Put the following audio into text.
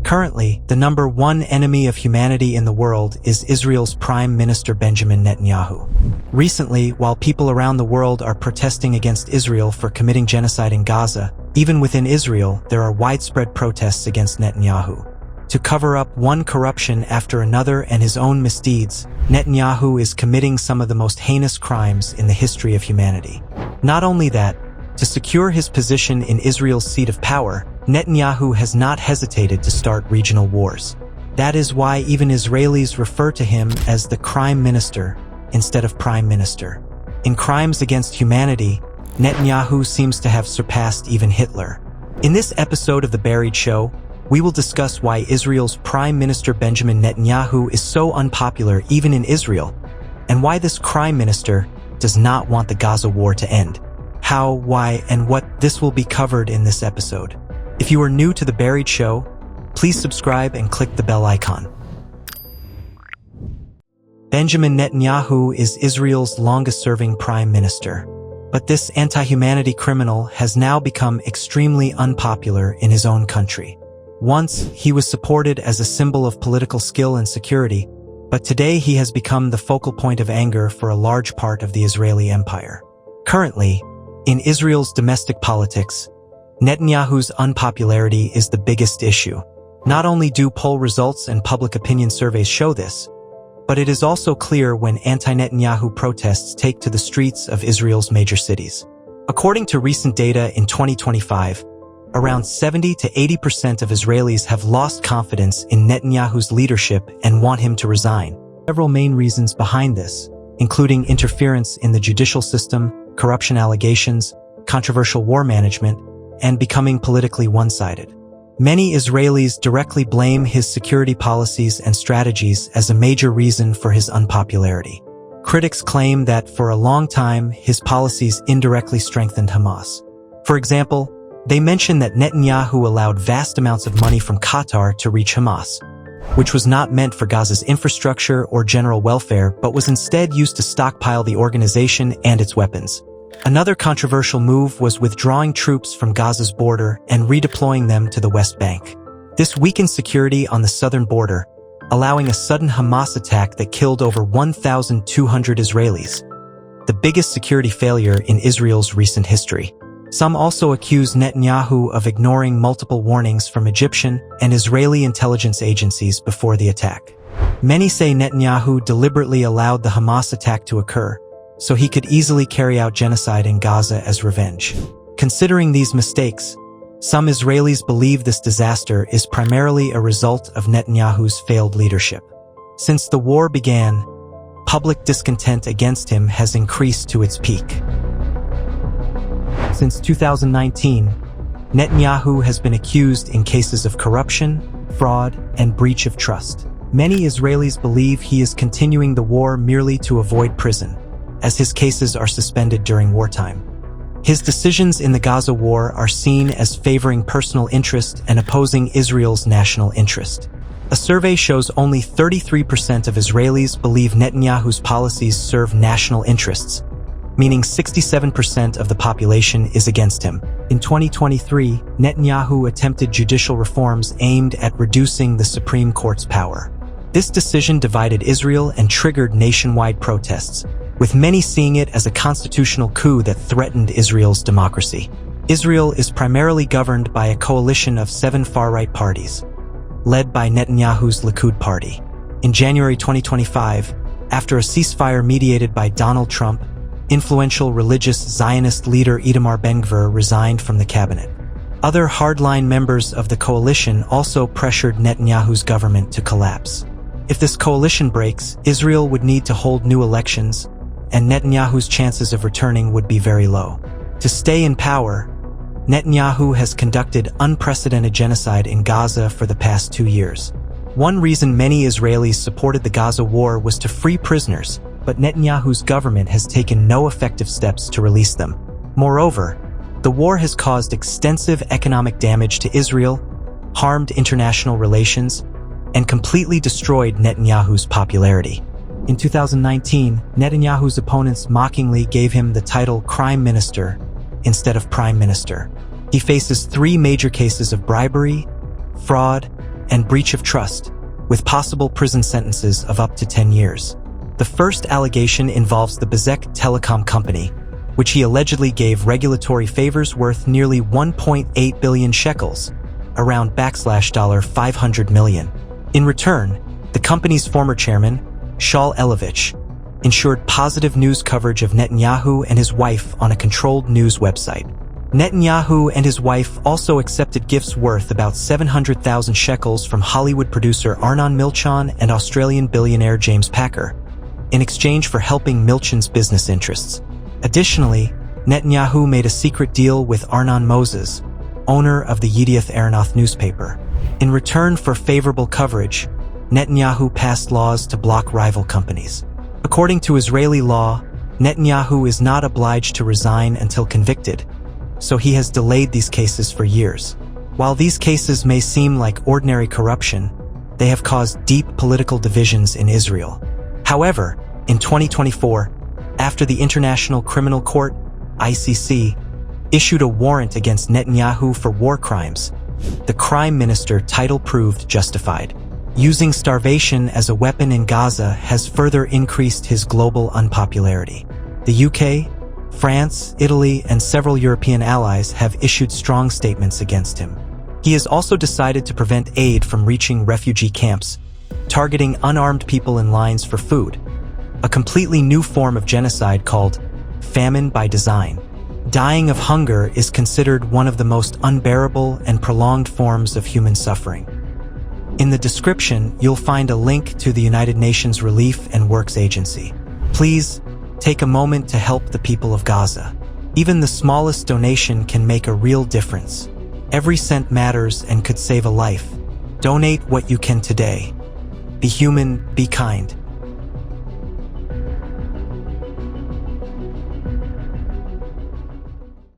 Currently, the number one enemy of humanity in the world is Israel's Prime Minister Benjamin Netanyahu. Recently, while people around the world are protesting against Israel for committing genocide in Gaza, even within Israel, there are widespread protests against Netanyahu. To cover up one corruption after another and his own misdeeds, Netanyahu is committing some of the most heinous crimes in the history of humanity. Not only that, to secure his position in Israel's seat of power, Netanyahu has not hesitated to start regional wars. That is why even Israelis refer to him as the crime minister instead of prime minister. In crimes against humanity, Netanyahu seems to have surpassed even Hitler. In this episode of The Buried Show, we will discuss why Israel's Prime Minister Benjamin Netanyahu is so unpopular even in Israel, and why this crime minister does not want the Gaza war to end. How, why, and what this will be covered in this episode. If you are new to The Buried Show, please subscribe and click the bell icon. Benjamin Netanyahu is Israel's longest-serving prime minister, but this anti-humanity criminal has now become extremely unpopular in his own country. Once, he was supported as a symbol of political skill and security, but today he has become the focal point of anger for a large part of the Israeli empire. Currently, in Israel's domestic politics, Netanyahu's unpopularity is the biggest issue. Not only do poll results and public opinion surveys show this, but it is also clear when anti-Netanyahu protests take to the streets of Israel's major cities. According to recent data in 2025, around 70 to 80% of Israelis have lost confidence in Netanyahu's leadership and want him to resign. Several main reasons behind this, including interference in the judicial system, corruption allegations, controversial war management, and becoming politically one-sided. Many Israelis directly blame his security policies and strategies as a major reason for his unpopularity. Critics claim that for a long time, his policies indirectly strengthened Hamas. For example, they mention that Netanyahu allowed vast amounts of money from Qatar to reach Hamas, which was not meant for Gaza's infrastructure or general welfare, but was instead used to stockpile the organization and its weapons. Another controversial move was withdrawing troops from Gaza's border and redeploying them to the West Bank. This weakened security on the southern border, allowing a sudden Hamas attack that killed over 1,200 Israelis, the biggest security failure in Israel's recent history. Some also accuse Netanyahu of ignoring multiple warnings from Egyptian and Israeli intelligence agencies before the attack. Many say Netanyahu deliberately allowed the Hamas attack to occur, so he could easily carry out genocide in Gaza as revenge. Considering these mistakes, some Israelis believe this disaster is primarily a result of Netanyahu's failed leadership. Since the war began, public discontent against him has increased to its peak. Since 2019, Netanyahu has been accused in cases of corruption, fraud, and breach of trust. Many Israelis believe he is continuing the war merely to avoid prison, as his cases are suspended during wartime. His decisions in the Gaza war are seen as favoring personal interest and opposing Israel's national interest. A survey shows only 33% of Israelis believe Netanyahu's policies serve national interests, meaning 67% of the population is against him. In 2023, Netanyahu attempted judicial reforms aimed at reducing the Supreme Court's power. This decision divided Israel and triggered nationwide protests, with many seeing it as a constitutional coup that threatened Israel's democracy. Israel is primarily governed by a coalition of 7 far-right parties, led by Netanyahu's Likud party. In January 2025, after a ceasefire mediated by Donald Trump, influential religious Zionist leader Itamar Ben-Gvir resigned from the cabinet. Other hardline members of the coalition also pressured Netanyahu's government to collapse. If this coalition breaks, Israel would need to hold new elections, and Netanyahu's chances of returning would be very low. To stay in power, Netanyahu has conducted unprecedented genocide in Gaza for the past 2 years. One reason many Israelis supported the Gaza war was to free prisoners, but Netanyahu's government has taken no effective steps to release them. Moreover, the war has caused extensive economic damage to Israel, harmed international relations, and completely destroyed Netanyahu's popularity. In 2019, Netanyahu's opponents mockingly gave him the title Crime Minister instead of Prime Minister. He faces 3 major cases of bribery, fraud, and breach of trust, with possible prison sentences of up to 10 years. The first allegation involves the Bezek Telecom Company, which he allegedly gave regulatory favors worth nearly 1.8 billion shekels, around $500 million. In return, the company's former chairman, Shaul Elovich, ensured positive news coverage of Netanyahu and his wife on a controlled news website. Netanyahu and his wife also accepted gifts worth about 700,000 shekels from Hollywood producer Arnon Milchan and Australian billionaire James Packer, in exchange for helping Milchan's business interests. Additionally, Netanyahu made a secret deal with Arnon Moses, owner of the Yedioth Ahronoth newspaper. In return for favorable coverage, Netanyahu passed laws to block rival companies. According to Israeli law, Netanyahu is not obliged to resign until convicted, so he has delayed these cases for years. While these cases may seem like ordinary corruption, they have caused deep political divisions in Israel. However, in 2024, after the International Criminal Court, ICC, issued a warrant against Netanyahu for war crimes, the crime minister title proved justified. Using starvation as a weapon in Gaza has further increased his global unpopularity. The UK, France, Italy, and several European allies have issued strong statements against him. He has also decided to prevent aid from reaching refugee camps, targeting unarmed people in lines for food, a completely new form of genocide called famine by design. Dying of hunger is considered one of the most unbearable and prolonged forms of human suffering. In the description, you'll find a link to the United Nations Relief and Works Agency. Please, take a moment to help the people of Gaza. Even the smallest donation can make a real difference. Every cent matters and could save a life. Donate what you can today. Be human, be kind.